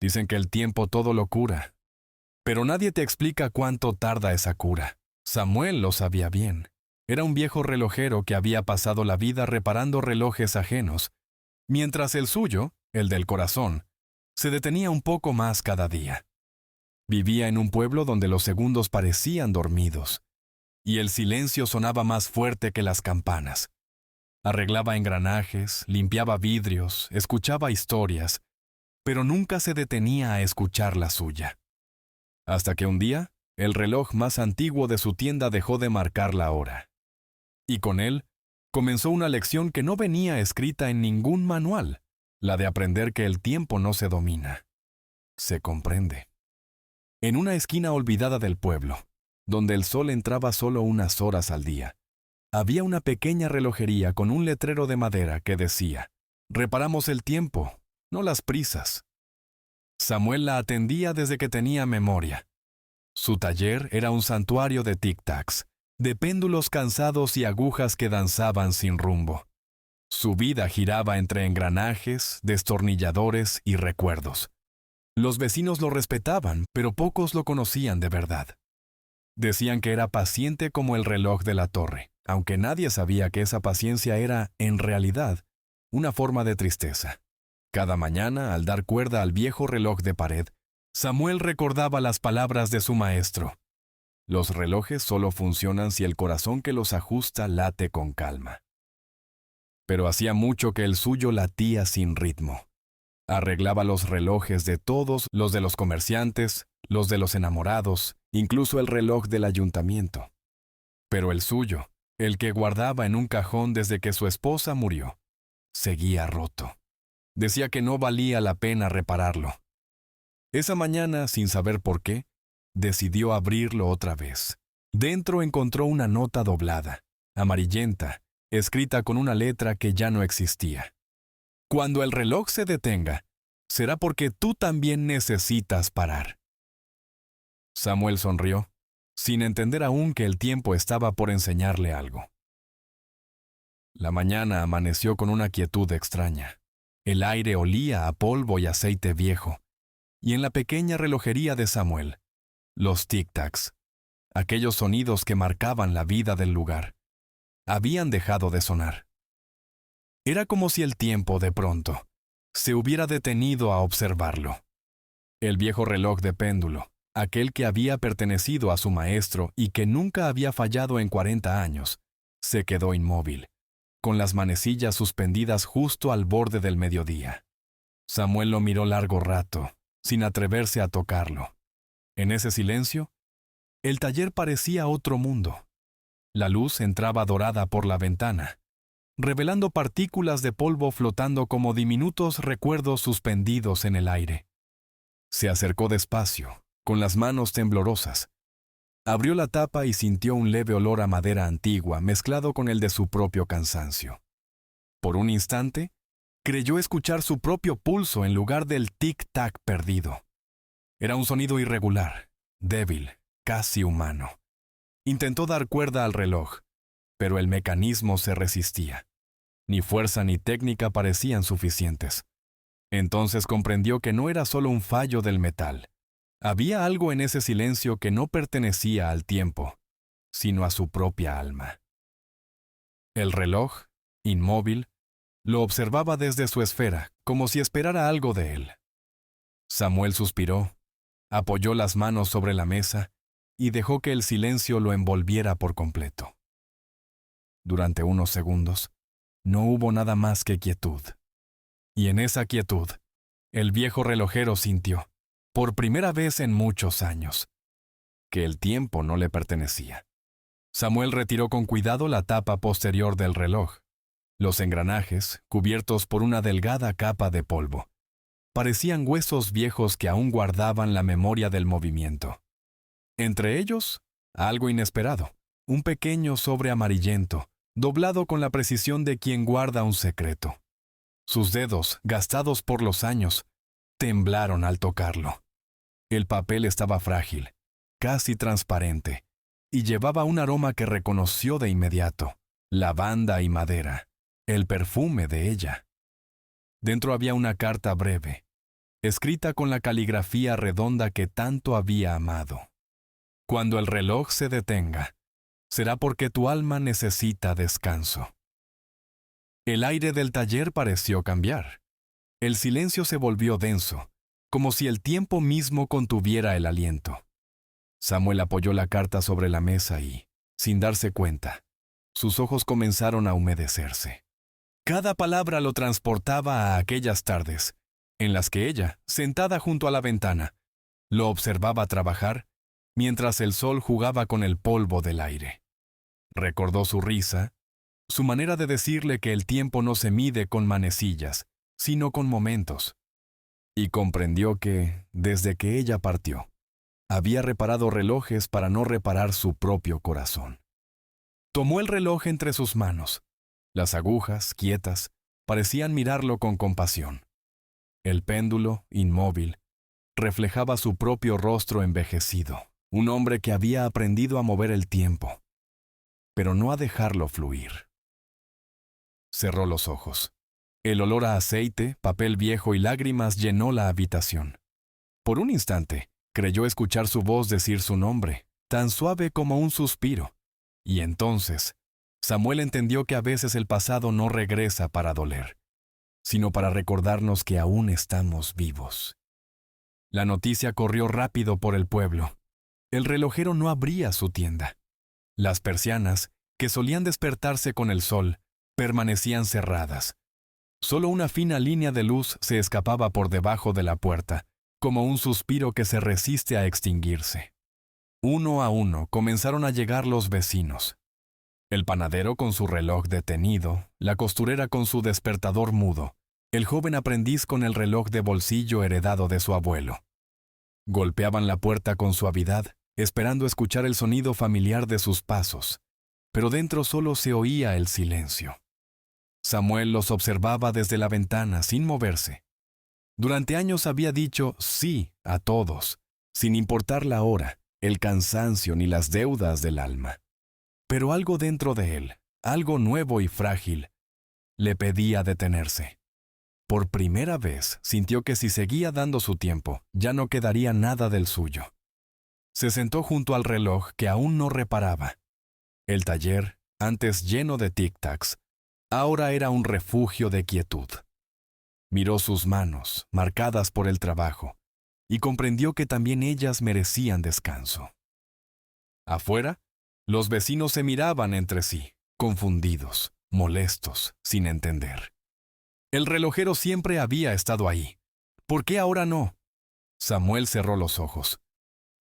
Dicen que el tiempo todo lo cura. Pero nadie te explica cuánto tarda esa cura. Samuel lo sabía bien. Era un viejo relojero que había pasado la vida reparando relojes ajenos, mientras el suyo, el del corazón, se detenía un poco más cada día. Vivía en un pueblo donde los segundos parecían dormidos, y el silencio sonaba más fuerte que las campanas. Arreglaba engranajes, limpiaba vidrios, escuchaba historias, pero nunca se detenía a escuchar la suya. Hasta que un día, el reloj más antiguo de su tienda dejó de marcar la hora. Y con él, comenzó una lección que no venía escrita en ningún manual, la de aprender que el tiempo no se domina, se comprende. En una esquina olvidada del pueblo, donde el sol entraba solo unas horas al día, había una pequeña relojería con un letrero de madera que decía: «Reparamos el tiempo, no las prisas». Samuel la atendía desde que tenía memoria. Su taller era un santuario de tic-tacs, de péndulos cansados y agujas que danzaban sin rumbo. Su vida giraba entre engranajes, destornilladores y recuerdos. Los vecinos lo respetaban, pero pocos lo conocían de verdad. Decían que era paciente como el reloj de la torre, aunque nadie sabía que esa paciencia era, en realidad, una forma de tristeza. Cada mañana, al dar cuerda al viejo reloj de pared, Samuel recordaba las palabras de su maestro: «Los relojes solo funcionan si el corazón que los ajusta late con calma». Pero hacía mucho que el suyo latía sin ritmo. Arreglaba los relojes de todos, los de los comerciantes, los de los enamorados, incluso el reloj del ayuntamiento. Pero el suyo, el que guardaba en un cajón desde que su esposa murió, seguía roto. Decía que no valía la pena repararlo. Esa mañana, sin saber por qué, decidió abrirlo otra vez. Dentro encontró una nota doblada, amarillenta, escrita con una letra que ya no existía. «Cuando el reloj se detenga, será porque tú también necesitas parar». Samuel sonrió, sin entender aún que el tiempo estaba por enseñarle algo. La mañana amaneció con una quietud extraña. El aire olía a polvo y aceite viejo, y en la pequeña relojería de Samuel, los tic-tacs, aquellos sonidos que marcaban la vida del lugar, habían dejado de sonar. Era como si el tiempo, de pronto, se hubiera detenido a observarlo. El viejo reloj de péndulo, aquel que había pertenecido a su maestro y que nunca había fallado en 40 años, se quedó inmóvil, con las manecillas suspendidas justo al borde del mediodía. Samuel lo miró largo rato, sin atreverse a tocarlo. En ese silencio, el taller parecía otro mundo. La luz entraba dorada por la ventana, revelando partículas de polvo flotando como diminutos recuerdos suspendidos en el aire. Se acercó despacio, con las manos temblorosas. Abrió la tapa y sintió un leve olor a madera antigua mezclado con el de su propio cansancio. Por un instante, creyó escuchar su propio pulso en lugar del tic-tac perdido. Era un sonido irregular, débil, casi humano. Intentó dar cuerda al reloj, pero el mecanismo se resistía. Ni fuerza ni técnica parecían suficientes. Entonces comprendió que no era solo un fallo del metal. Había algo en ese silencio que no pertenecía al tiempo, sino a su propia alma. El reloj, inmóvil, lo observaba desde su esfera, como si esperara algo de él. Samuel suspiró, apoyó las manos sobre la mesa y dejó que el silencio lo envolviera por completo. Durante unos segundos, no hubo nada más que quietud. Y en esa quietud, el viejo relojero sintió, por primera vez en muchos años, que el tiempo no le pertenecía. Samuel retiró con cuidado la tapa posterior del reloj. Los engranajes, cubiertos por una delgada capa de polvo, parecían huesos viejos que aún guardaban la memoria del movimiento. Entre ellos, algo inesperado, un pequeño sobre amarillento, doblado con la precisión de quien guarda un secreto. Sus dedos, gastados por los años, temblaron al tocarlo. El papel estaba frágil, casi transparente, y llevaba un aroma que reconoció de inmediato: lavanda y madera, el perfume de ella. Dentro había una carta breve, escrita con la caligrafía redonda que tanto había amado. Cuando el reloj se detenga, será porque tu alma necesita descanso. El aire del taller pareció cambiar. El silencio se volvió denso, como si el tiempo mismo contuviera el aliento. Samuel apoyó la carta sobre la mesa y, sin darse cuenta, sus ojos comenzaron a humedecerse. Cada palabra lo transportaba a aquellas tardes, en las que ella, sentada junto a la ventana, lo observaba trabajar, mientras el sol jugaba con el polvo del aire. Recordó su risa, su manera de decirle que el tiempo no se mide con manecillas, sino con momentos, y comprendió que, desde que ella partió, había reparado relojes para no reparar su propio corazón. Tomó el reloj entre sus manos. Las agujas, quietas, parecían mirarlo con compasión. El péndulo, inmóvil, reflejaba su propio rostro envejecido, un hombre que había aprendido a mover el tiempo, pero no a dejarlo fluir. Cerró los ojos. El olor a aceite, papel viejo y lágrimas llenó la habitación. Por un instante, creyó escuchar su voz decir su nombre, tan suave como un suspiro. Y entonces, Samuel entendió que a veces el pasado no regresa para doler, sino para recordarnos que aún estamos vivos. La noticia corrió rápido por el pueblo. El relojero no abría su tienda. Las persianas, que solían despertarse con el sol, permanecían cerradas. Solo una fina línea de luz se escapaba por debajo de la puerta, como un suspiro que se resiste a extinguirse. Uno a uno comenzaron a llegar los vecinos. El panadero con su reloj detenido, la costurera con su despertador mudo, el joven aprendiz con el reloj de bolsillo heredado de su abuelo. Golpeaban la puerta con suavidad, esperando escuchar el sonido familiar de sus pasos, pero dentro solo se oía el silencio. Samuel los observaba desde la ventana sin moverse. Durante años había dicho sí a todos, sin importar la hora, el cansancio ni las deudas del alma. Pero algo dentro de él, algo nuevo y frágil, le pedía detenerse. Por primera vez sintió que si seguía dando su tiempo, ya no quedaría nada del suyo. Se sentó junto al reloj que aún no reparaba. El taller, antes lleno de tic-tacs, ahora era un refugio de quietud. Miró sus manos, marcadas por el trabajo, y comprendió que también ellas merecían descanso. Afuera, los vecinos se miraban entre sí, confundidos, molestos, sin entender. El relojero siempre había estado ahí. ¿Por qué ahora no? Samuel cerró los ojos.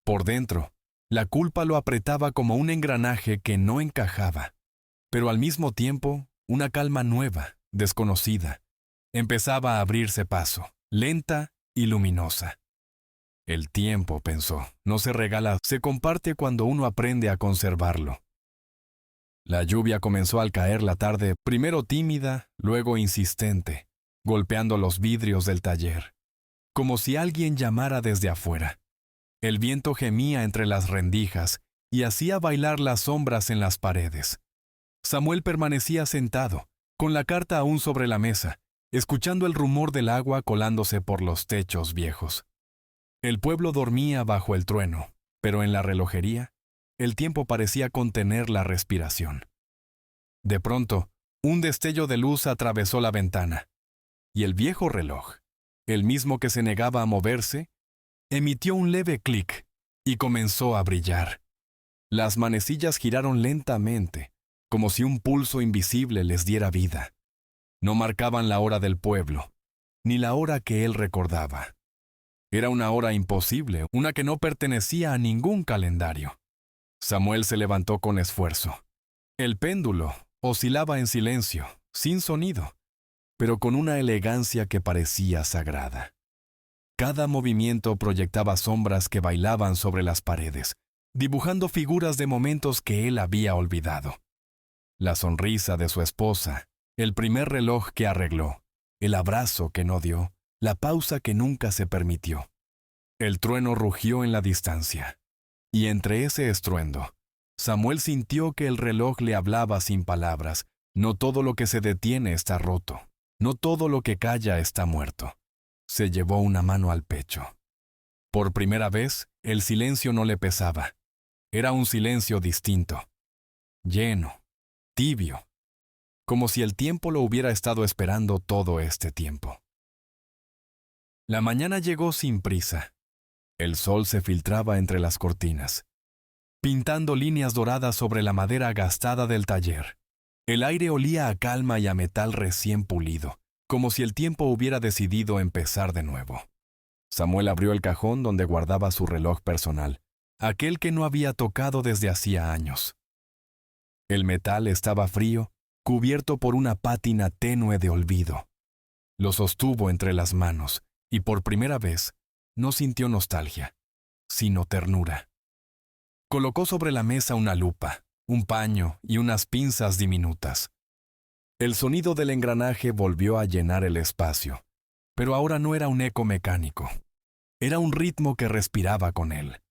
Por dentro, la culpa lo apretaba como un engranaje que no encajaba, pero al mismo tiempo, una calma nueva, desconocida, empezaba a abrirse paso, lenta y luminosa. El tiempo, pensó, no se regala, se comparte cuando uno aprende a conservarlo. La lluvia comenzó al caer la tarde, primero tímida, luego insistente, golpeando los vidrios del taller, como si alguien llamara desde afuera. El viento gemía entre las rendijas y hacía bailar las sombras en las paredes. Samuel permanecía sentado, con la carta aún sobre la mesa, escuchando el rumor del agua colándose por los techos viejos. El pueblo dormía bajo el trueno, pero en la relojería, el tiempo parecía contener la respiración. De pronto, un destello de luz atravesó la ventana, y el viejo reloj, el mismo que se negaba a moverse, emitió un leve clic y comenzó a brillar. Las manecillas giraron lentamente, como si un pulso invisible les diera vida. No marcaban la hora del pueblo, ni la hora que él recordaba. Era una hora imposible, una que no pertenecía a ningún calendario. Samuel se levantó con esfuerzo. El péndulo oscilaba en silencio, sin sonido, pero con una elegancia que parecía sagrada. Cada movimiento proyectaba sombras que bailaban sobre las paredes, dibujando figuras de momentos que él había olvidado. La sonrisa de su esposa, el primer reloj que arregló, el abrazo que no dio, la pausa que nunca se permitió. El trueno rugió en la distancia, y entre ese estruendo, Samuel sintió que el reloj le hablaba sin palabras. No todo lo que se detiene está roto, no todo lo que calla está muerto. se llevó una mano al pecho. Por primera vez, el silencio no le pesaba. Era un silencio distinto, lleno, tibio, como si el tiempo lo hubiera estado esperando todo este tiempo. La mañana llegó sin prisa. El sol se filtraba entre las cortinas, pintando líneas doradas sobre la madera gastada del taller. El aire olía a calma y a metal recién pulido, como si el tiempo hubiera decidido empezar de nuevo. Samuel abrió el cajón donde guardaba su reloj personal, aquel que no había tocado desde hacía años. El metal estaba frío, cubierto por una pátina tenue de olvido. Lo sostuvo entre las manos y por primera vez no sintió nostalgia, sino ternura. Colocó sobre la mesa una lupa, un paño y unas pinzas diminutas. El sonido del engranaje volvió a llenar el espacio, pero ahora no era un eco mecánico. Era un ritmo que respiraba con él.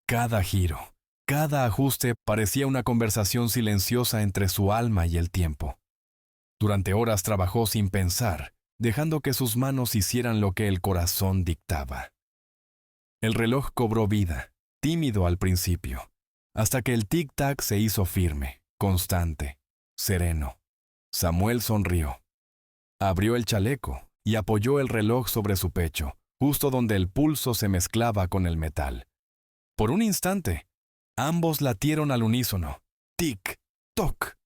Cada giro, cada ajuste parecía una conversación silenciosa entre su alma y el tiempo. Durante horas trabajó sin pensar, dejando que sus manos hicieran lo que el corazón dictaba. El reloj cobró vida, tímido al principio, hasta que el tic-tac se hizo firme, constante, sereno. Samuel sonrió. Abrió el chaleco y apoyó el reloj sobre su pecho, justo donde el pulso se mezclaba con el metal. Por un instante, ambos latieron al unísono. Tic, toc.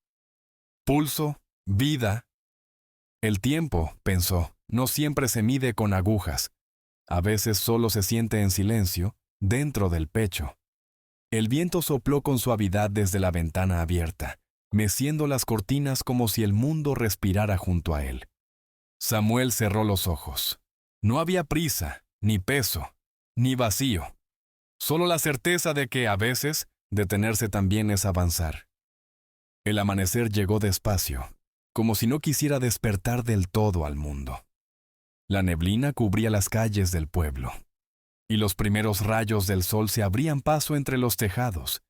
Pulso, vida. El tiempo, pensó, no siempre se mide con agujas. A veces solo se siente en silencio, dentro del pecho. El viento sopló con suavidad desde la ventana abierta, meciendo las cortinas como si el mundo respirara junto a él. Samuel cerró los ojos. No había prisa, ni peso, ni vacío. Solo la certeza de que, a veces, detenerse también es avanzar. El amanecer llegó despacio, como si no quisiera despertar del todo al mundo. La neblina cubría las calles del pueblo, y los primeros rayos del sol se abrían paso entre los tejados,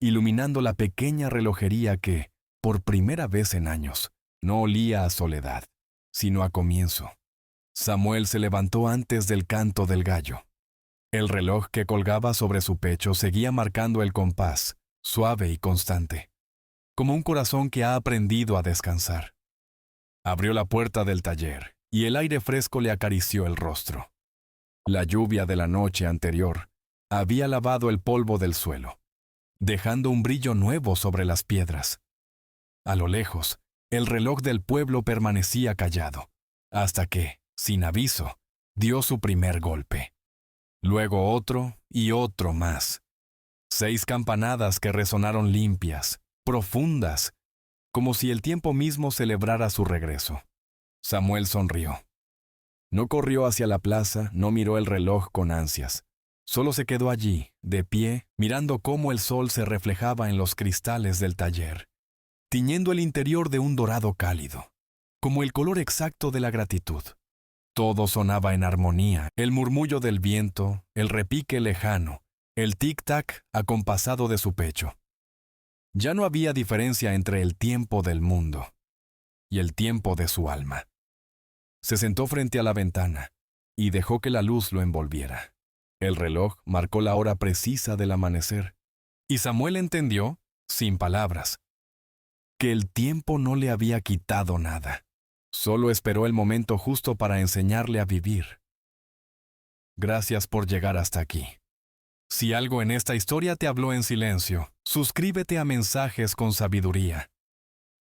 iluminando la pequeña relojería que, por primera vez en años, no olía a soledad, sino a comienzo. Samuel se levantó antes del canto del gallo. El reloj que colgaba sobre su pecho seguía marcando el compás, suave y constante, como un corazón que ha aprendido a descansar. Abrió la puerta del taller, y el aire fresco le acarició el rostro. La lluvia de la noche anterior había lavado el polvo del suelo, dejando un brillo nuevo sobre las piedras. A lo lejos, el reloj del pueblo permanecía callado, hasta que, sin aviso, dio su primer golpe. Luego otro y otro más. 6 campanadas que resonaron limpias, profundas, como si el tiempo mismo celebrara su regreso. Samuel sonrió. No corrió hacia la plaza, no miró el reloj con ansias. Solo se quedó allí, de pie, mirando cómo el sol se reflejaba en los cristales del taller, tiñendo el interior de un dorado cálido, como el color exacto de la gratitud. Todo sonaba en armonía, el murmullo del viento, el repique lejano, el tic-tac acompasado de su pecho. Ya no había diferencia entre el tiempo del mundo y el tiempo de su alma. Se sentó frente a la ventana y dejó que la luz lo envolviera. El reloj marcó la hora precisa del amanecer, y Samuel entendió, sin palabras, que el tiempo no le había quitado nada. Solo esperó el momento justo para enseñarle a vivir. Gracias por llegar hasta aquí. Si algo en esta historia te habló en silencio, suscríbete a Mensajes con Sabiduría.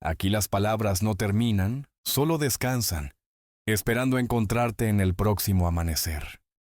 Aquí las palabras no terminan, solo descansan, esperando encontrarte en el próximo amanecer.